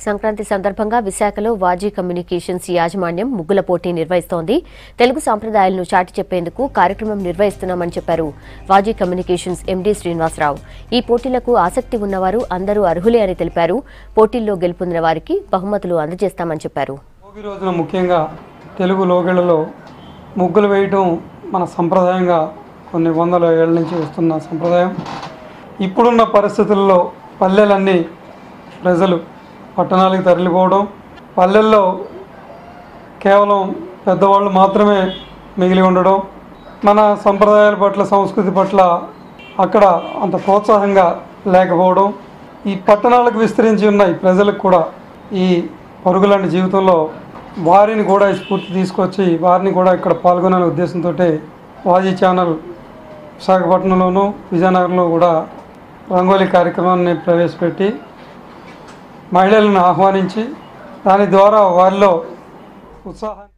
సంక్రాంతి సందర్భంగా విశాఖలో వాజీ కమ్యూనికేషన్స్ యాజమాన్యం ముగ్గుల పోటీ నిర్వహిస్తోంది. తెలుగు సంప్రదాయాలను చాటి చెప్పేందుకు కార్యక్రమం నిర్వహిస్తున్నామని చెప్పారు వాజీ కమ్యూనికేషన్స్ ఎండీ శ్రీనివాసరావు. ఈ పోటీలకు ఆసక్తి ఉన్నవారు అందరూ అర్హులే అని తెలిపారు. పోటీల్లో గెలుపొందిన వారికి బహుమతులు అందజేస్తామని చెప్పారు. భోగి రోజున ముఖ్యంగా తెలుగు లోగిళ్లలో ముగ్గులు వేయటం మన సంప్రదాయంగా కొన్ని వందల ఏళ్ల నుంచి వస్తున్న సంప్రదాయం. ఇప్పుడున్న పరిస్థితుల్లో పల్లెలన్నీ ప్రజలు పట్టణాలకు తరలిపోవడం, పల్లెల్లో కేవలం పెద్దవాళ్ళు మాత్రమే మిగిలి ఉండడం, మన సంప్రదాయాల పట్ల సంస్కృతి పట్ల అక్కడ అంత ప్రోత్సాహంగా లేకపోవడం, ఈ పట్టణాలకు విస్తరించి ఉన్న ఈ ప్రజలకు కూడా ఈ పరుగులాంటి జీవితంలో వారిని కూడా స్ఫూర్తి తీసుకొచ్చి వారిని కూడా ఇక్కడ పాల్గొనే ఉద్దేశంతో వాజీ ఛానల్ విశాఖపట్నంలోనూ విజయనగరంలో కూడా రంగోలీ కార్యక్రమాన్ని ప్రవేశపెట్టి మహిళలను ఆహ్వానించి దాని ద్వారా వారిలో ఉత్సాహాన్ని